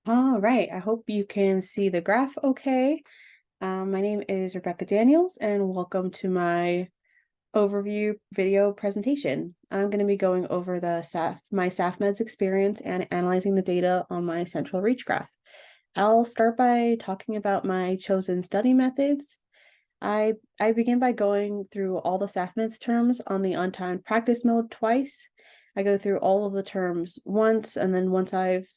All right, I hope you can see the graph okay. My name is Rebecca Daniels, and welcome to my overview video presentation. I'm going to be going over my SAFMEDS experience and analyzing the data on my central reach graph. I'll start by talking about my chosen study methods. I begin by going through all the SAFMEDS terms on the untimed practice mode twice. I go through all of the terms once, and then once I've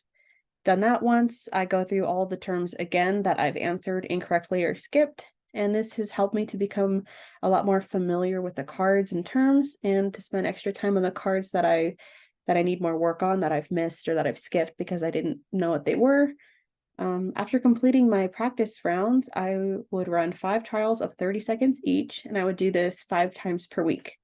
done that once, I go through all the terms again that I've answered incorrectly or skipped, and this has helped me to become a lot more familiar with the cards and terms and to spend extra time on the cards that I need more work on, that I've missed or that I've skipped because I didn't know what they were. After completing my practice rounds, I would run 5 trials of 30 seconds each, and I would do this 5 times per week.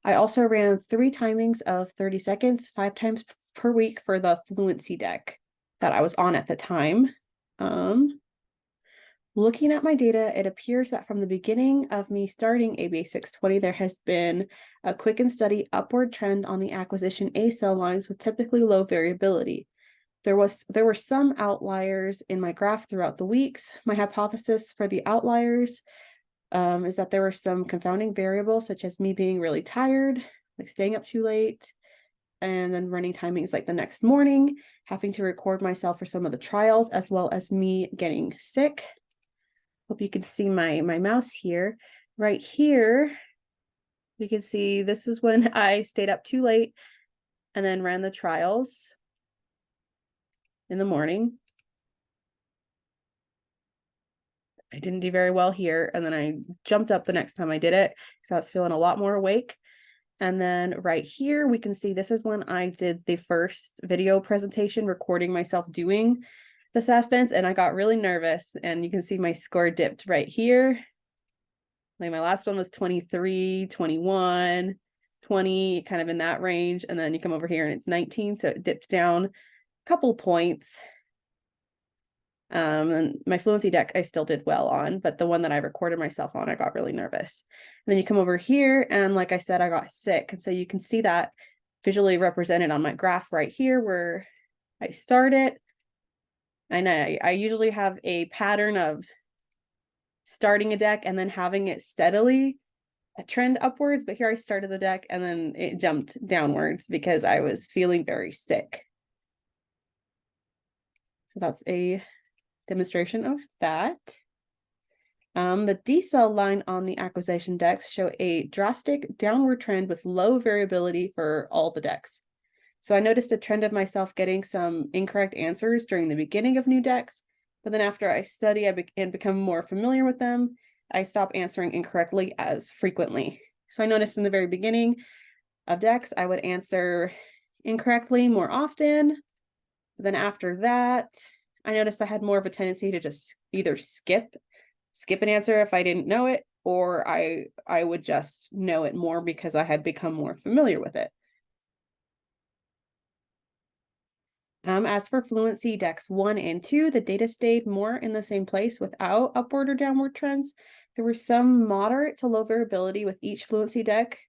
I also ran 3 timings of 30 seconds, 5 times per week for the fluency deck that I was on at the time. Looking at my data, it appears that from the beginning of me starting ABA 620, there has been a quick and steady upward trend on the acquisition A cell lines with typically low variability. There were some outliers in my graph throughout the weeks. My hypothesis for the outliers is that there were some confounding variables, such as me being really tired, like staying up too late, and then running timings like the next morning, having to record myself for some of the trials, as well as me getting sick. Hope you can see my mouse here. Right here, you can see this is when I stayed up too late and then ran the trials in the morning. I didn't do very well here, and then I jumped up the next time I did it, so I was feeling a lot more awake. And then right here, we can see this is when I did the first video presentation, recording myself doing the SAFMEDS, and I got really nervous, and you can see my score dipped right here. Like my last one was 23, 21, 20, kind of in that range. And then you come over here and it's 19, so it dipped down a couple points. And my fluency deck I still did well on, but the one that I recorded myself on, I got really nervous. And then you come over here, and like I said, I got sick. And so you can see that visually represented on my graph right here where I start it. And I usually have a pattern of starting a deck and then having it steadily trend upwards, but here I started the deck and then it jumped downwards because I was feeling very sick. So that's a demonstration of that. The D cell line on the acquisition decks show a drastic downward trend with low variability for all the decks. So I noticed a trend of myself getting some incorrect answers during the beginning of new decks, but then after I study and become more familiar with them, I stop answering incorrectly as frequently. So I noticed in the very beginning of decks, I would answer incorrectly more often. But then after that, I noticed I had more of a tendency to just either skip an answer if I didn't know it, or I would just know it more because I had become more familiar with it. As for fluency decks 1 and 2, the data stayed more in the same place without upward or downward trends. There was some moderate to low variability with each fluency deck,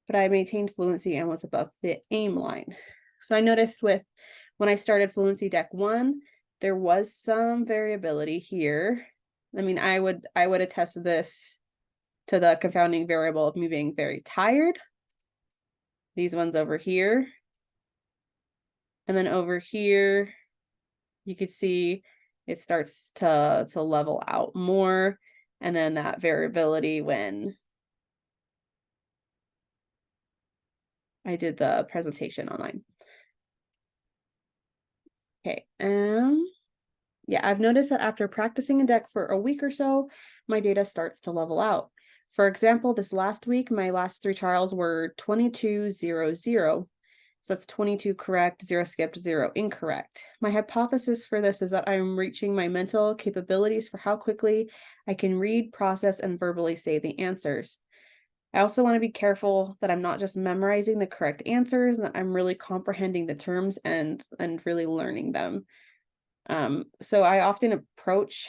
but I maintained fluency and was above the aim line. So I noticed when I started fluency deck 1, there was some variability here. I mean, I would attest this to the confounding variable of me being very tired. These ones over here. And then over here, you could see it starts to level out more. And then that variability when I did the presentation online. Okay, yeah, I've noticed that after practicing a deck for a week or so, my data starts to level out. For example, this last week, my last 3 trials were 22, 0, 0. So that's 22 correct, 0 skipped, 0 incorrect. My hypothesis for this is that I'm reaching my mental capabilities for how quickly I can read, process, and verbally say the answers. I also want to be careful that I'm not just memorizing the correct answers, and that I'm really comprehending the terms and really learning them. So I often approach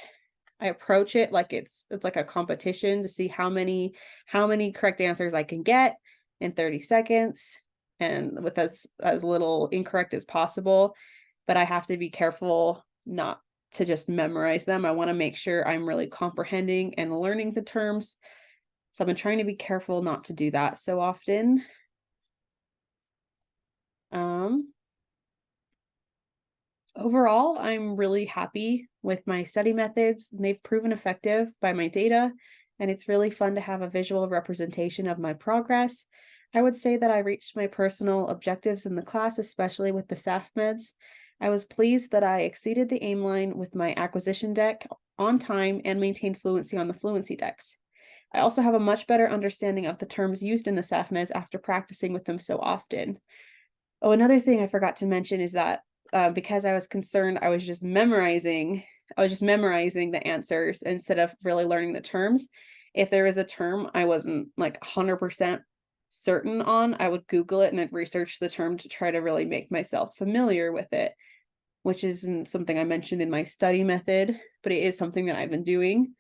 it like it's like a competition to see how many correct answers I can get in 30 seconds and with as little incorrect as possible. but I have to be careful not to just memorize them. I want to make sure I'm really comprehending and learning the terms. So I've been trying to be careful not to do that so often. Overall, I'm really happy with my study methods, and they've proven effective by my data, and it's really fun to have a visual representation of my progress. I would say that I reached my personal objectives in the class, especially with the SAFMEDs. I was pleased that I exceeded the aim line with my acquisition deck on time and maintained fluency on the fluency decks. I also have a much better understanding of the terms used in the SAFMEDs after practicing with them so often. Oh, another thing I forgot to mention is that because I was concerned, I was just memorizing the answers instead of really learning the terms. If there was a term I wasn't like 100% certain on, I would Google it and I'd research the term to try to really make myself familiar with it, which isn't something I mentioned in my study method, but it is something that I've been doing.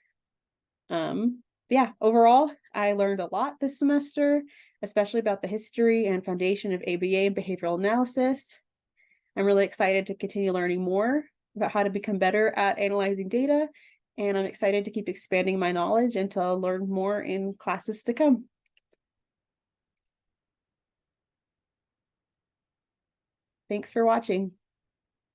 Yeah, overall, I learned a lot this semester, especially about the history and foundation of ABA and behavioral analysis. I'm really excited to continue learning more about how to become better at analyzing data, and I'm excited to keep expanding my knowledge and to learn more in classes to come. Thanks for watching.